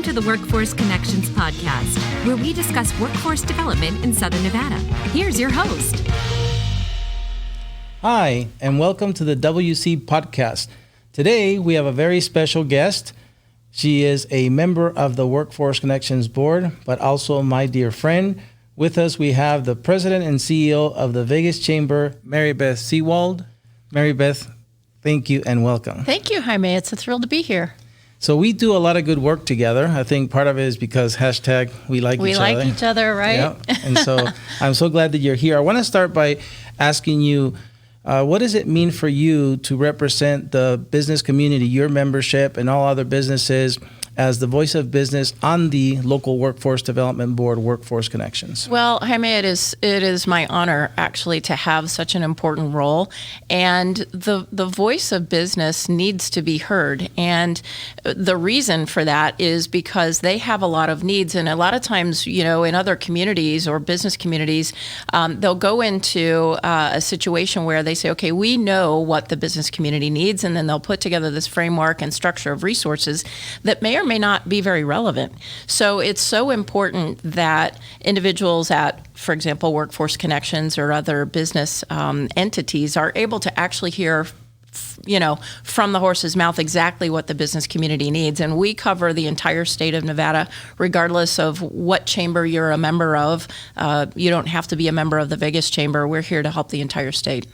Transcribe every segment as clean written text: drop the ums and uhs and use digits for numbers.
to the Workforce Connections podcast, where we discuss workforce development in Southern Nevada. Here's your host. Hi, and welcome to the WC podcast. Today, we have a very special guest. She is a member of the Workforce Connections Board, but also my dear friend. With us, we have the president and CEO of the Vegas Chamber, Mary Beth Sewald. Mary Beth, thank you and welcome. Thank you, Jaime. It's a thrill to be here. So we do a lot of good work together. I think part of it is because hashtag we like each other. We like each other, right? Yeah. And so I'm so glad that you're here. I want to start by asking you, what does it mean for you to represent the business community, your membership, and all other businesses as the voice of business on the local Workforce Development Board, Workforce Connections? Well, Jaime, it is my honor actually to have such an important role, and the voice of business needs to be heard. And the reason for that is because they have a lot of needs, and a lot of times, you know, in other communities or business communities, they'll go into a situation where they say, okay, we know what the business community needs, and then they'll put together this framework and structure of resources that may or may not be very relevant. So it's so important that individuals at, for example, Workforce Connections or other business entities are able to actually hear, you know, from the horse's mouth exactly what the business community needs. And we cover the entire state of Nevada, regardless of what chamber you're a member of. You don't have to be a member of the Vegas Chamber. We're here to help the entire state.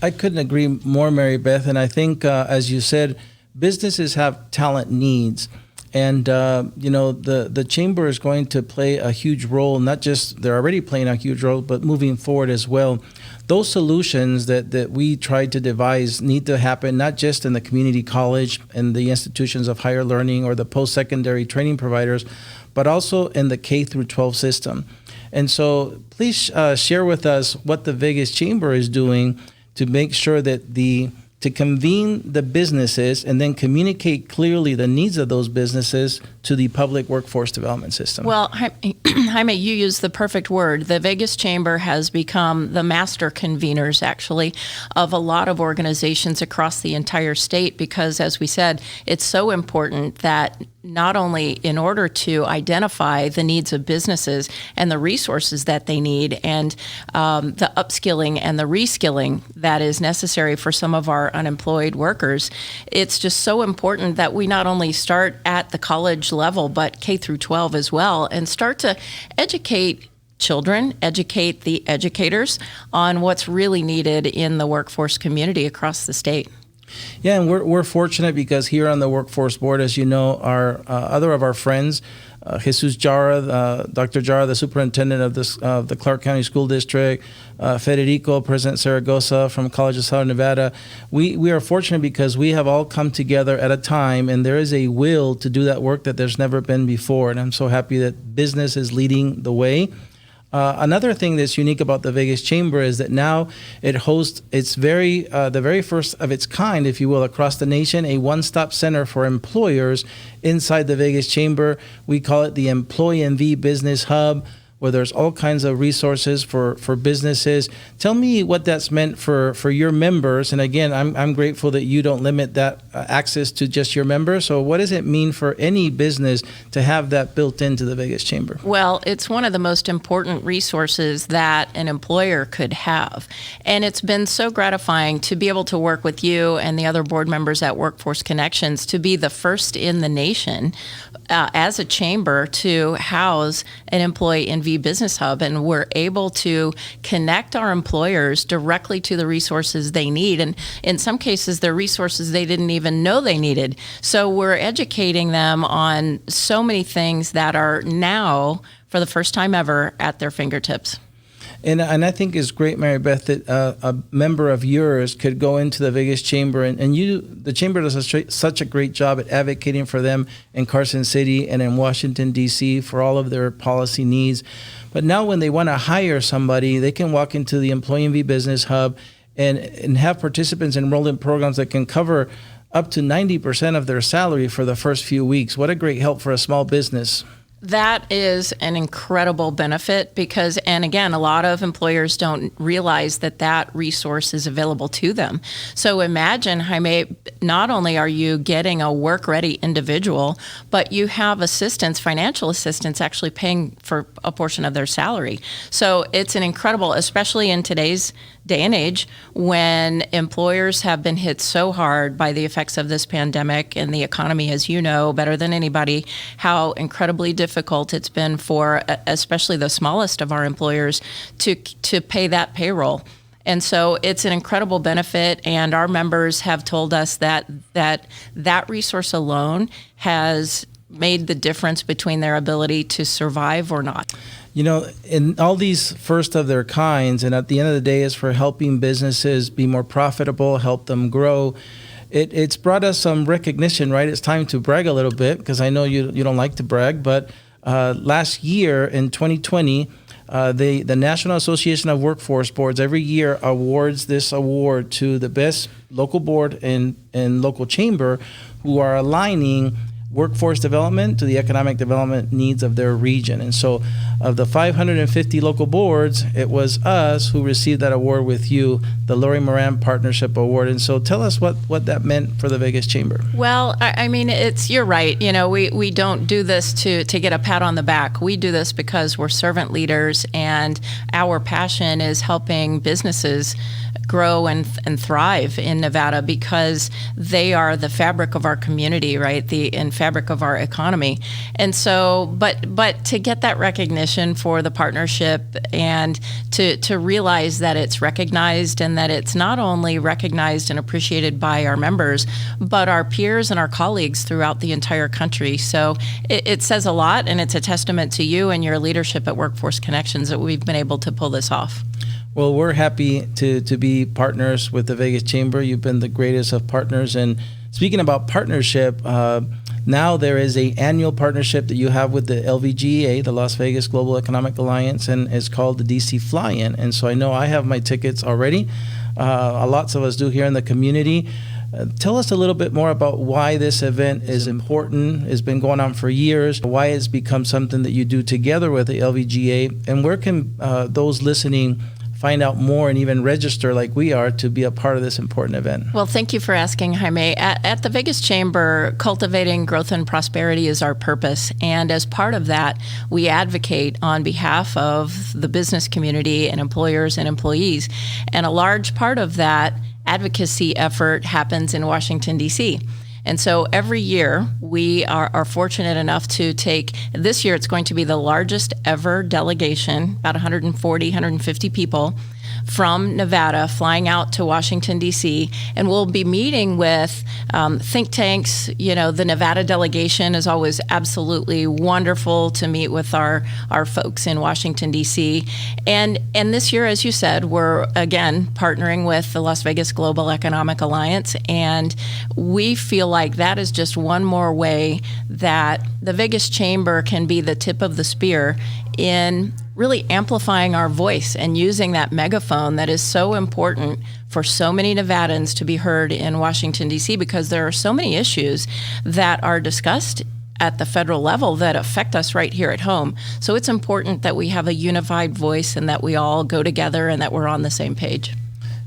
I couldn't agree more, Mary Beth. And I think, as you said, businesses have talent needs. And, you know, the chamber is going to play a huge role, not just they're already playing a huge role, but moving forward as well. Those solutions that we tried to devise need to happen not just in the community college and the institutions of higher learning or the post-secondary training providers, but also in the K through 12 system. And so please share with us what the Vegas Chamber is doing to make sure that to convene the businesses and then communicate clearly the needs of those businesses to the public workforce development system. Well, Jaime, you used the perfect word. The Vegas Chamber has become the master conveners, actually, of a lot of organizations across the entire state because, as we said, it's so important that not only in order to identify the needs of businesses and the resources that they need and the upskilling and the reskilling that is necessary for some of our unemployed workers, it's just so important that we not only start at the college level, but K through 12 as well, and start to educate children, educate the educators on what's really needed in the workforce community across the state. Yeah, and we're fortunate because here on the Workforce Board, as you know, our other of our friends, Jesus Jara, Dr. Jara, the superintendent of the Clark County School District, Federico, President Zaragoza from College of Southern Nevada. We are fortunate because we have all come together at a time, and there is a will to do that work that there's never been before. And I'm so happy that business is leading the way. Another thing that's unique about the Vegas Chamber is that now it hosts the very first of its kind, if you will, across the nation, a one-stop center for employers inside the Vegas Chamber. We call it the Employee NV Business Hub, where there's all kinds of resources for businesses. Tell me what that's meant for your members. And again, I'm grateful that you don't limit that access to just your members. So what does it mean for any business to have that built into the Vegas Chamber? Well, it's one of the most important resources that an employer could have. And it's been so gratifying to be able to work with you and the other board members at Workforce Connections to be the first in the nation as a chamber to house an employee NV business hub, and we're able to connect our employers directly to the resources they need, and in some cases they're resources they didn't even know they needed. So we're educating them on so many things that are now, for the first time ever, at their fingertips. And I think it's great, Mary Beth, that a member of yours could go into the Vegas Chamber, and the Chamber does such a great job at advocating for them in Carson City and in Washington, D.C. for all of their policy needs. But now when they want to hire somebody, they can walk into the Employee NV Business Hub and have participants enrolled in programs that can cover up to 90% of their salary for the first few weeks. What a great help for a small business. That is an incredible benefit because, and again, a lot of employers don't realize that that resource is available to them. So imagine, Jaime, not only are you getting a work-ready individual, but you have assistance, financial assistance, actually paying for a portion of their salary. So it's an incredible, especially in today's day and age when employers have been hit so hard by the effects of this pandemic and the economy, as you know better than anybody, how incredibly difficult it's been for especially the smallest of our employers to pay that payroll. And so it's an incredible benefit, and our members have told us that resource alone has made the difference between their ability to survive or not. You know, in all these first of their kinds, and at the end of the day, is for helping businesses be more profitable, help them grow. It's brought us some recognition, right? It's time to brag a little bit because I know you don't like to brag, but last year in 2020, the National Association of Workforce Boards every year awards this award to the best local board and local chamber who are aligning workforce development to the economic development needs of their region. And so of the 550 local boards, it was us who received that award with you, the Lori Moran Partnership Award. And so tell us what that meant for the Vegas Chamber. Well, I mean, you're right. You know, we don't do this to get a pat on the back. We do this because we're servant leaders, and our passion is helping businesses grow and thrive in Nevada because they are the fabric of our community, right? And fabric of our economy. And so, but to get that recognition for the partnership and to realize that it's recognized and that it's not only recognized and appreciated by our members, but our peers and our colleagues throughout the entire country. So it says a lot, and it's a testament to you and your leadership at Workforce Connections that we've been able to pull this off. Well, we're happy to be partners with the Vegas Chamber. You've been the greatest of partners. And speaking about partnership, now there is an annual partnership that you have with the LVGEA, the Las Vegas Global Economic Alliance, and it's called the DC Fly-In. And so I know I have my tickets already. Lots of us do here in the community. Tell us a little bit more about why this event is important. It's been going on for years. Why it's become something that you do together with the LVGA, and where can those listening find out more and even register like we are to be a part of this important event? Well, thank you for asking, Jaime. At the Vegas Chamber, cultivating growth and prosperity is our purpose. And as part of that, we advocate on behalf of the business community and employers and employees. And a large part of that advocacy effort happens in Washington, D.C. And so every year we are fortunate enough to take, this year it's going to be the largest ever delegation, about 140, 150 people from Nevada flying out to Washington, D.C., and we'll be meeting with think tanks. You know, the Nevada delegation is always absolutely wonderful to meet with our folks in Washington, D.C. And this year, as you said, we're again partnering with the Las Vegas Global Economic Alliance, and we feel like that is just one more way that the Vegas Chamber can be the tip of the spear in really amplifying our voice and using that megaphone that is so important for so many Nevadans to be heard in Washington, D.C., because there are so many issues that are discussed at the federal level that affect us right here at home. So it's important that we have a unified voice and that we all go together and that we're on the same page.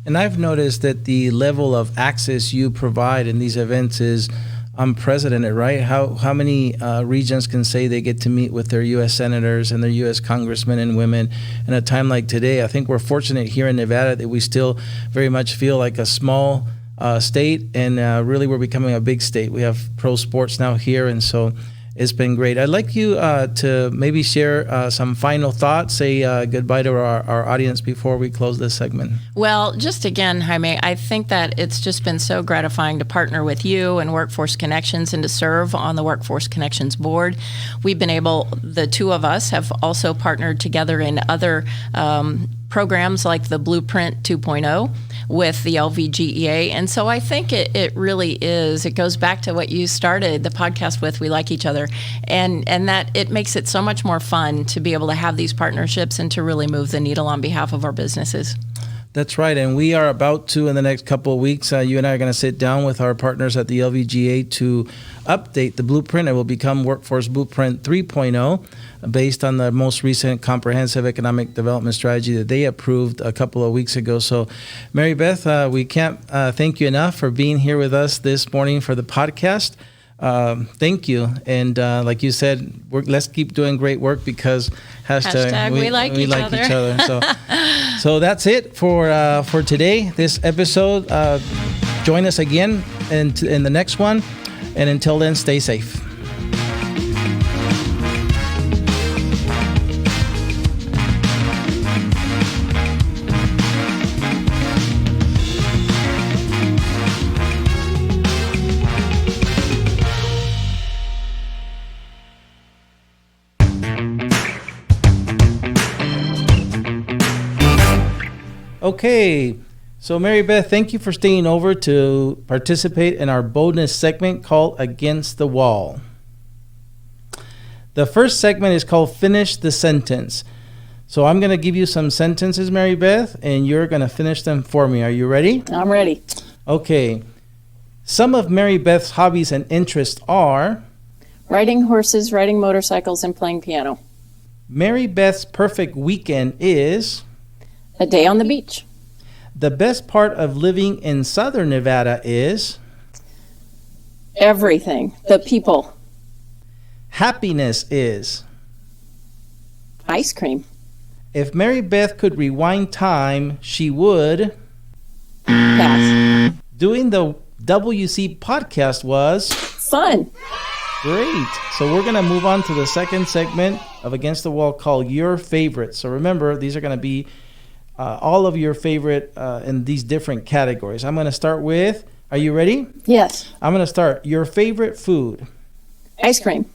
And I've noticed that the level of access you provide in these events is unprecedented, right? How many regions can say they get to meet with their U.S. senators and their U.S. congressmen and women in a time like today? I think we're fortunate here in Nevada that we still very much feel like a small state, and really we're becoming a big state. We have pro sports now here, and so it's been great. I'd like you to maybe share some final thoughts, say goodbye to our audience before we close this segment. Well, just again, Jaime, I think that it's just been so gratifying to partner with you and Workforce Connections and to serve on the Workforce Connections board. We've been able, the two of us have also partnered together in other programs like the Blueprint 2.0 with the LVGEA. And so I think it really is, it goes back to what you started the podcast with, we like each other. And that it makes it so much more fun to be able to have these partnerships and to really move the needle on behalf of our businesses. That's right. And we are about to, in the next couple of weeks, you and I are going to sit down with our partners at the LVGA to update the blueprint. It will become Workforce Blueprint 3.0 based on the most recent comprehensive economic development strategy that they approved a couple of weeks ago. So, Mary Beth, we can't thank you enough for being here with us this morning for the podcast. Thank you. And like you said, let's keep doing great work because Hashtag we like each other. So that's it for today, this episode. Join us again in the next one. And until then, stay safe. Okay, so Mary Beth, thank you for staying over to participate in our boldness segment called Against the Wall. The first segment is called Finish the Sentence. So I'm going to give you some sentences, Mary Beth, and you're going to finish them for me. Are you ready? I'm ready. Okay. Some of Mary Beth's hobbies and interests are Riding horses, riding motorcycles, and playing piano. Mary Beth's perfect weekend is A day on the beach. the best part of living in Southern Nevada is Everything. The people. happiness is. Ice cream. If Mary Beth could rewind time, she would. Pass. Doing the WC podcast was Fun. great. So we're going to move on to the second segment of Against the Wall called Your Favorites. So remember, these are going to be all of your favorite in these different categories. I'm going to start with, are you ready? Yes. I'm going to start. Your favorite food. Ice cream.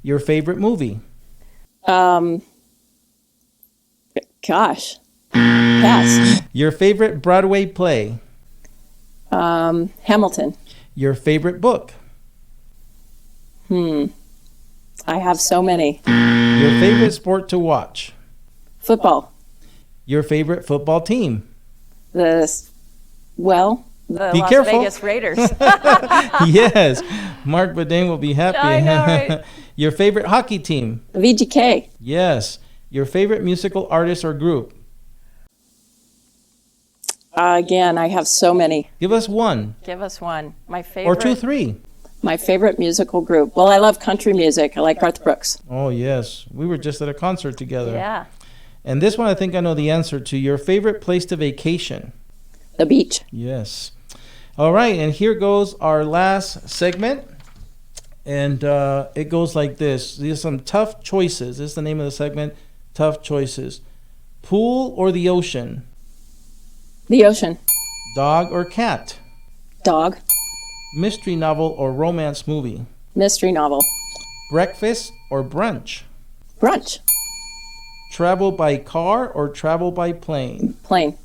Your favorite movie. Gosh. Pass. Your favorite Broadway play. Hamilton. Your favorite book. I have so many. Your favorite sport to watch. Football. Your favorite football team. The Be Las careful. Vegas Raiders. Yes. Mark Badin will be happy. I know, right? Your favorite hockey team. The VGK. Yes. Your favorite musical artist or group. Again, I have so many. Give us one. Give us one. My favorite. Or two, three. My favorite musical group. Well, I love country music. I like Garth Brooks. Oh, yes. We were just at a concert together. Yeah. And this one I think I know the answer to. Your favorite place to vacation. The beach. Yes. All right. And here goes our last segment. And it goes like this. These are some tough choices. This is the name of the segment. Tough choices. Pool or the ocean? The ocean. Dog or cat? Dog. Mystery novel or romance movie? Mystery novel. Breakfast or brunch? Brunch. Travel by car or travel by plane? Plane.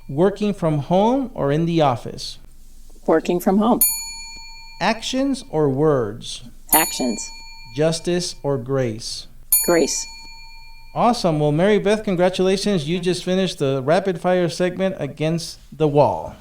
Working from home or in the office? Working from home. Actions or words? Actions. Justice or grace? Grace. Awesome. Well, Mary Beth, congratulations. You just finished the rapid fire segment Against the Wall.